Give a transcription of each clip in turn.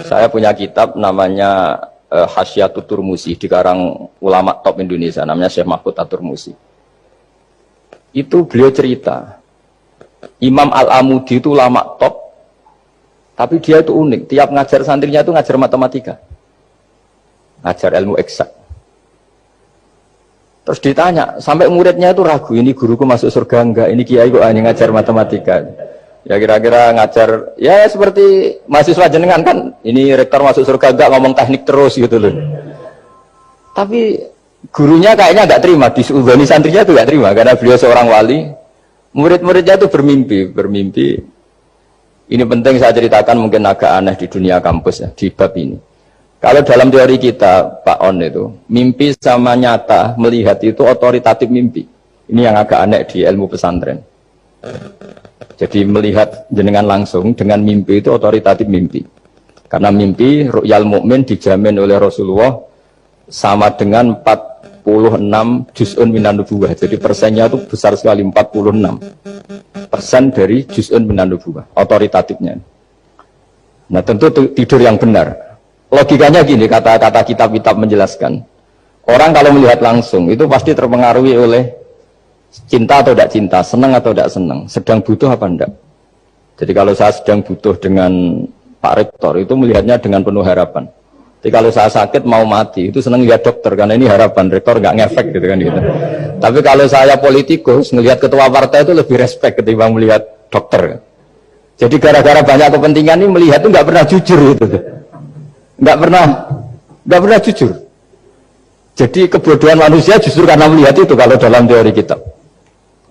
Saya punya kitab namanya Hasyiatut Turmusi, dikarang ulama top Indonesia, namanya Syekh Mahfud At-Turmusi. Itu beliau cerita, Imam Al-Amudi itu ulama top, tapi dia itu unik. Tiap ngajar santrinya itu ngajar matematika, ngajar ilmu eksak. Terus ditanya, sampai muridnya itu ragu, ini guruku masuk surga enggak, ini kiai kok hanya ngajar matematika. Ya kira-kira ngajar, ya seperti mahasiswa jenengan kan, ini rektor masuk surga enggak, ngomong teknik terus gitu loh. Tapi gurunya kayaknya enggak terima, diuzoni santrinya itu enggak terima, karena beliau seorang wali. Murid-muridnya itu bermimpi. Ini penting saya ceritakan, mungkin agak aneh di dunia kampus ya, di bab ini. Kalau dalam teori kita, Pak On itu, mimpi sama nyata, melihat itu otoritatif mimpi. Ini yang agak aneh di ilmu pesantren. Jadi melihat jenengan langsung dengan mimpi itu otoritatif mimpi. Karena mimpi ru'yal mukmin dijamin oleh Rasulullah sama dengan 46 juz'un minan nubuwah. Jadi persennya itu besar sekali, 46% dari juz'un minan nubuwah, otoritatifnya. Nah tentu tidur yang benar. Logikanya gini, kata-kata kitab-kitab menjelaskan. Orang kalau melihat langsung itu pasti terpengaruhi oleh cinta atau tidak cinta, senang atau tidak senang, sedang butuh apa enggak. Jadi kalau saya sedang butuh dengan Pak Rektor itu melihatnya dengan penuh harapan. Jadi kalau saya sakit mau mati itu senang lihat dokter karena ini harapan, Rektor nggak ngefek gitu kan gitu. Tapi kalau saya politikus ngelihat ketua partai itu lebih respect ketimbang melihat dokter. Jadi gara-gara banyak kepentingan ini melihat itu nggak pernah jujur gitu. Nggak pernah jujur. Jadi kebodohan manusia justru karena melihat itu kalau dalam teori kita.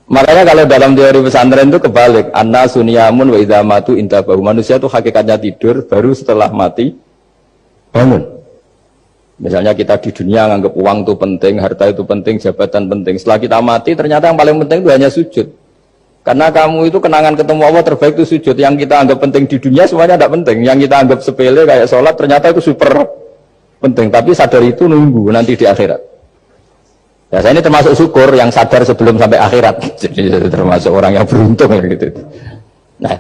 Makanya kalau dalam teori pesantren itu kebalik, anna sunyamun wa idza matu intabahu. Manusia itu hakikatnya tidur, baru setelah mati bangun. Misalnya kita di dunia nganggap uang itu penting, harta itu penting, jabatan penting. Setelah kita mati ternyata yang paling penting itu hanya sujud. Karena kamu itu kenangan ketemu Allah terbaik itu sujud. Yang kita anggap penting di dunia semuanya tidak penting. Yang kita anggap sepele kayak sholat ternyata itu super penting. Tapi sadar itu nunggu nanti di akhirat. Ya saya ini termasuk syukur yang sadar sebelum sampai akhirat. Jadi termasuk orang yang beruntung ya gitu. Nah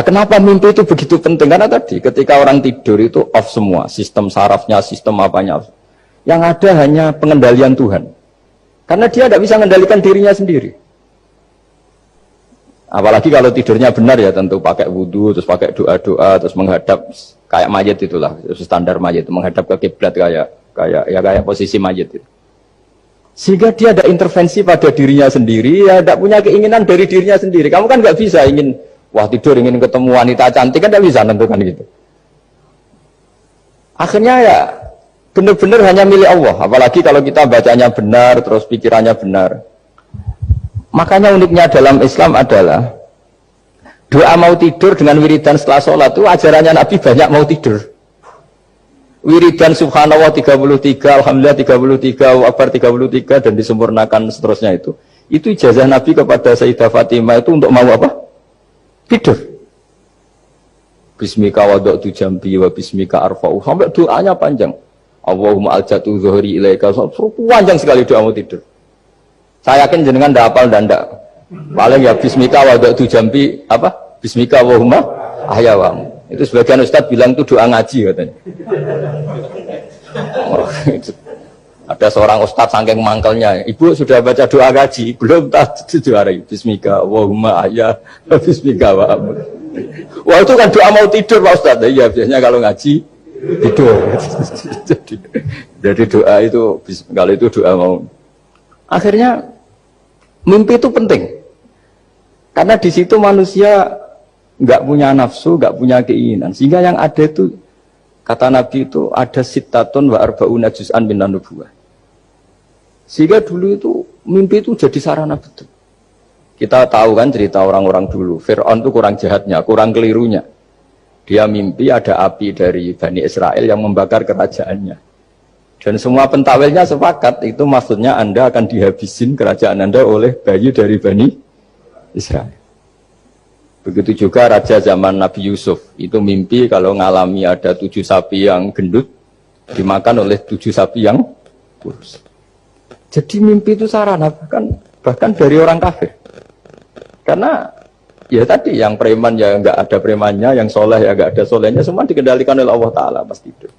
kenapa mimpi itu begitu penting? Karena tadi ketika orang tidur itu off semua. Sistem sarafnya, sistem apanya. Yang ada hanya pengendalian Tuhan. Karena dia tidak bisa mengendalikan dirinya sendiri. Apalagi kalau tidurnya benar ya tentu pakai wudhu, terus pakai doa-doa, terus menghadap kayak mayit itulah, standar mayit itu menghadap ke kiblat kayak posisi mayit itu. Sehingga dia ada intervensi pada dirinya sendiri, ya tidak punya keinginan dari dirinya sendiri. Kamu kan nggak bisa ingin, wah tidur ingin ketemu wanita cantik kan tidak bisa tentukan gitu. Akhirnya ya benar-benar hanya milik Allah. Apalagi kalau kita bacanya benar, terus pikirannya benar. Makanya uniknya dalam Islam adalah doa mau tidur dengan wiridan setelah sholat itu ajarannya Nabi banyak mau tidur. Wiridan subhanallah 33, alhamdulillah 33, akbar 33 dan disempurnakan seterusnya itu. Itu ijazah Nabi kepada Sayyidah Fatimah itu untuk mau apa? Tidur. Bismika wada'tu jambi wa bismika arfa'u. Sampai doanya panjang. Allahumma aljatu zuhri ilaika. Panjang sekali doa mau tidur. Saya yakin jenengan tidak hafal dan tidak. Paling ya bismika wada'tu jambi apa? Bismika Allahumma ahyawamu. Itu sebagian ustaz bilang itu doa ngaji katanya. Oh, ada seorang ustaz saking mangkelnya, ibu sudah baca doa ngaji, belum tak juara. Bismika Allahumma ahya, bismika wa amr. Wah itu kan doa mau tidur Pak Ustaz. Iya biasanya kalau ngaji tidur. jadi doa itu kalau itu doa mau. Akhirnya mimpi itu penting karena di situ manusia nggak punya nafsu, nggak punya keinginan, sehingga yang ada itu kata Nabi itu ada sittatun wa arba'una juz'an minan nubuwah. Sehingga dulu itu mimpi itu jadi sarana betul. Kita tahu kan cerita orang-orang dulu, Fir'aun itu kurang jahatnya, kurang kelirunya. Dia mimpi ada api dari Bani Israel yang membakar kerajaannya. Dan semua pentawilnya sepakat, itu maksudnya Anda akan dihabisin kerajaan Anda oleh bayi dari Bani Israel. Begitu juga raja zaman Nabi Yusuf, itu mimpi kalau ngalami ada 7 sapi yang gendut, dimakan oleh 7 sapi yang kurus. Jadi mimpi itu sarana, bahkan dari orang kafir. Karena Ya tadi yang preman ya nggak ada premannya, yang soleh ya nggak ada solehnya, semua dikendalikan oleh Allah Ta'ala pas tidur.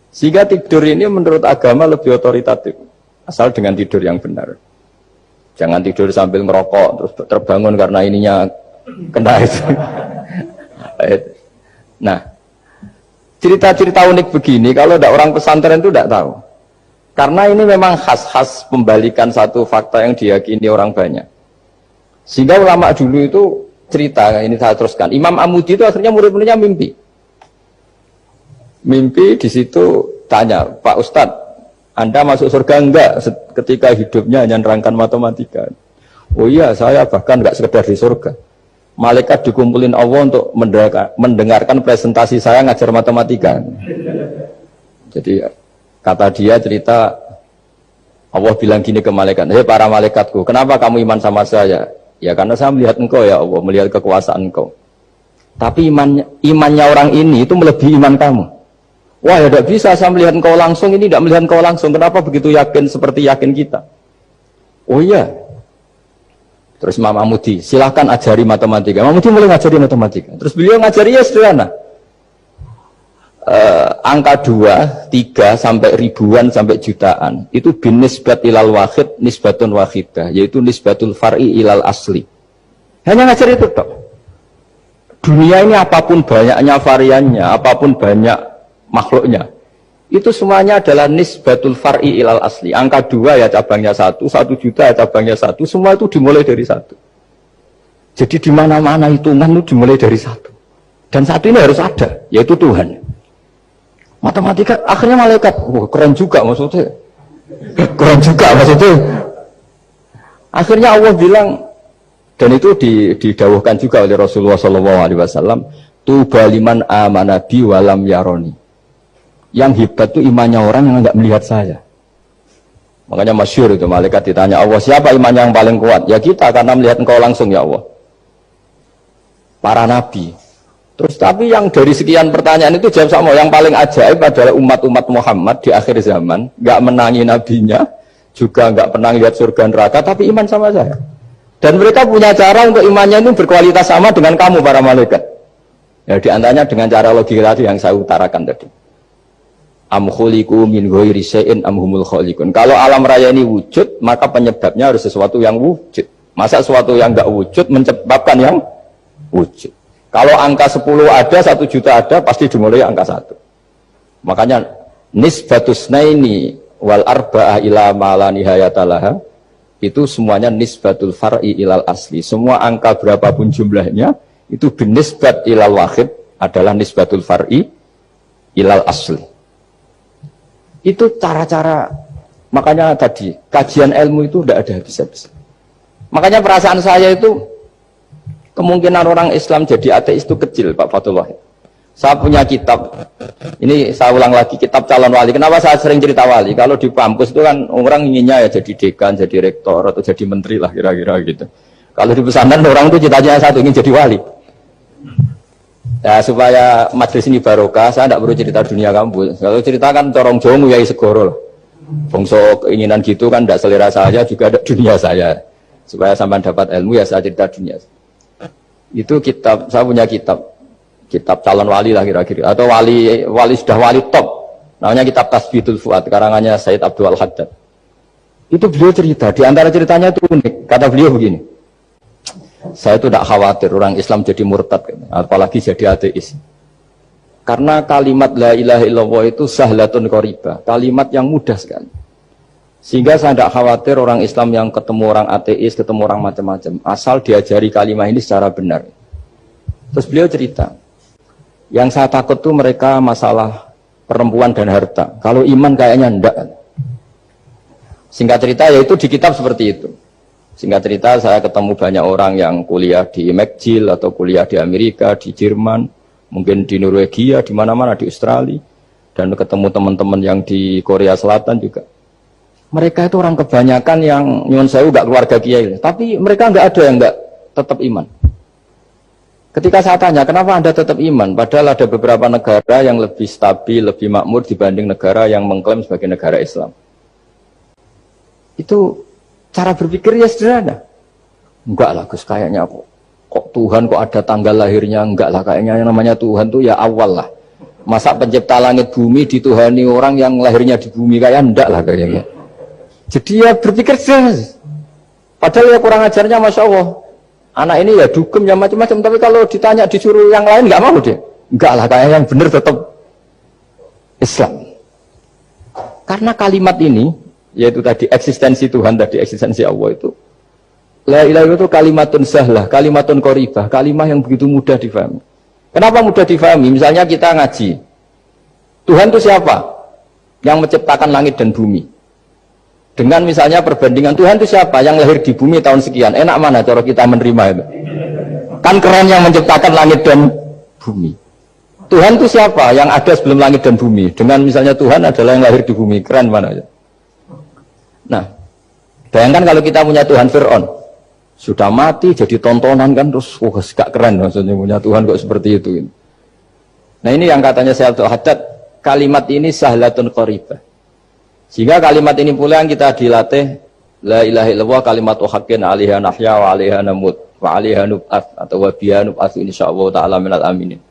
Sehingga tidur ini menurut agama lebih otoritatif, asal dengan tidur yang benar. Jangan tidur sambil ngerokok terus terbangun karena ininya kena itu. Nah, cerita-cerita unik begini kalau tidak orang pesantren itu tidak tahu. Karena ini memang khas-khas pembalikan satu fakta yang diyakini orang banyak. Sehingga ulama dulu itu cerita, ini saya teruskan. Imam Amudi itu akhirnya murid-muridnya mimpi. Mimpi di situ tanya, Pak Ustadz, Anda masuk surga enggak ketika hidupnya hanya nerangkan matematika? Oh iya, saya bahkan enggak sekedar di surga. Malaikat dikumpulin Allah untuk mendengarkan presentasi saya ngajar matematika. Jadi kata dia cerita, Allah bilang gini ke malaikat, hei para malaikatku, kenapa kamu iman sama saya? Ya karena saya melihat engkau ya Allah, melihat kekuasaan engkau. Tapi imannya orang ini itu melebihi iman kamu. Wah ya tidak bisa saya melihat engkau langsung, ini tidak melihat engkau langsung. Kenapa begitu yakin seperti yakin kita? Oh iya. Terus Imam Amudi, silahkan ajari matematika. Imam Amudi mulai ngajari matematika. Terus beliau ngajari ya sederhana. Angka 2, 3 sampai ribuan sampai jutaan itu bin nisbat ilal wahid nisbatun wahidah, yaitu nisbatul far'i ilal asli. Hanya ngajar itu tok. Dunia ini apapun banyaknya variannya, apapun banyak makhluknya, itu semuanya adalah nisbatul far'i ilal asli. Angka 2 ya cabangnya 1, 1 juta ya cabangnya 1, semua itu dimulai dari 1. Jadi di mana-mana hitungan itu dimulai dari 1. Dan 1 ini harus ada, yaitu Tuhan. Matematika akhirnya malaikat, wah keren juga maksudnya. Keren juga maksudnya. Akhirnya Allah bilang, dan itu didawuhkan juga oleh Rasulullah SAW, tuba liman amana bi walam yaroni. Yang hebat itu imannya orang yang enggak melihat saya. Makanya masyhur itu malaikat ditanya Allah, siapa imannya yang paling kuat? Ya kita, karena melihat engkau langsung ya Allah. Para nabi. Terus tapi yang dari sekian pertanyaan itu jawab sama, yang paling ajaib adalah umat-umat Muhammad di akhir zaman, nggak menangi nabinya, juga nggak pernah lihat surga neraka, tapi iman sama saya. Dan mereka punya cara untuk imannya itu berkualitas sama dengan kamu para malaikat. Ya diantaranya dengan cara logika tadi yang saya utarakan tadi. Am khuliqu min ghairi syai'in am humul khaliqun. Kalau alam raya ini wujud, maka penyebabnya harus sesuatu yang wujud. Masa sesuatu yang nggak wujud menyebabkan yang wujud? Kalau angka 10 ada, 1 juta ada, pasti dimulai angka 1. Makanya nisbatus naini wal arba'ah ila ma la nihayatalaha, itu semuanya nisbatul far'i ilal asli. Semua angka berapapun jumlahnya itu binisbat ilal wahid adalah nisbatul far'i ilal asli. Itu cara-cara, makanya tadi kajian ilmu itu tidak ada habis-habis. Makanya perasaan saya itu kemungkinan orang Islam jadi ateis itu kecil, Pak Fatullah. Saya punya kitab, ini saya ulang lagi, kitab calon wali. Kenapa saya sering cerita wali? Kalau di kampus itu kan orang inginnya ya jadi dekan, jadi rektor, atau jadi menteri lah kira-kira gitu. Kalau di pesantren orang itu cita-citanya satu, ingin jadi wali. Ya supaya majelis ini barokah, saya tidak perlu cerita dunia kampus. Kalau ceritakan corong jongu ya segoro lah. Bongso keinginan gitu kan tidak selera saya, juga ada dunia saya. Supaya sampai dapat ilmu ya saya cerita dunia. Itu kitab, saya punya kitab calon wali lah kira-kira, atau wali sudah wali top, namanya kitab Tasbihul Fuad, karangannya Said Abdul Al-Haddad. Itu beliau cerita, di antara ceritanya itu unik, kata beliau begini, saya itu tidak khawatir orang Islam jadi murtad, apalagi jadi ateis, karena kalimat la ilaha illallah itu sahlatun qoribah, kalimat yang mudah sekali. Sehingga saya tidak khawatir orang Islam yang ketemu orang ateis, ketemu orang macam-macam, asal diajari kalimat ini secara benar. Terus beliau cerita, yang saya takut tuh mereka masalah perempuan dan harta. Kalau iman kayaknya enggak. Singkat cerita, yaitu di kitab seperti itu. Singkat cerita, saya ketemu banyak orang yang kuliah di McGill atau kuliah di Amerika, di Jerman, mungkin di Norwegia, di mana-mana, di Australia, dan ketemu teman-teman yang di Korea Selatan juga. Mereka itu orang kebanyakan yang nyuwun sewu gak keluarga kiai, tapi mereka enggak ada yang enggak tetap iman. Ketika saya tanya, kenapa Anda tetap iman? Padahal ada beberapa negara yang lebih stabil, lebih makmur dibanding negara yang mengklaim sebagai negara Islam. Itu cara berpikir ya sederhana. Enggak lah Gus, kayaknya kok Tuhan kok ada tanggal lahirnya? Enggak lah, kayaknya yang namanya Tuhan tuh ya awal lah. Masa pencipta langit bumi dituhani orang yang lahirnya di bumi, kayak enggak lah kayaknya. Jadi ya berpikir jelas. Padahal ya kurang ajarnya Masya Allah. Anak ini ya dugem ya macam-macam, tapi kalau ditanya disuruh yang lain enggak mau dia. Enggak lah, kayak yang benar tetap Islam. Karena kalimat ini, yaitu tadi eksistensi Tuhan, tadi eksistensi Allah itu, la ilaha itu kalimatun sahlah, kalimatun qoribah, kalimah yang begitu mudah difahami. Kenapa mudah difahami? Misalnya kita ngaji, Tuhan itu siapa? Yang menciptakan langit dan bumi. Dengan misalnya perbandingan Tuhan itu siapa? Yang lahir di bumi tahun sekian. Enak mana cara kita menerima itu? Kan keren yang menciptakan langit dan bumi. Tuhan itu siapa? Yang ada sebelum langit dan bumi. Dengan misalnya Tuhan adalah yang lahir di bumi. Keren mana aja. Nah, bayangkan kalau kita punya Tuhan Fir'aun. Sudah mati jadi tontonan kan, terus gak keren maksudnya punya Tuhan kok seperti itu. Nah ini yang katanya Syekh Abdul Haddad, kalimat ini sahlatun qoribah. Sehingga kalimat ini pula yang kita dilatih, la ilaha illallah kalimatu haqqin 'alaiha nahya wa 'alaiha namut wa 'alaiha nub'ats atau wa biha nub'ats insyaallah taala minal aminin.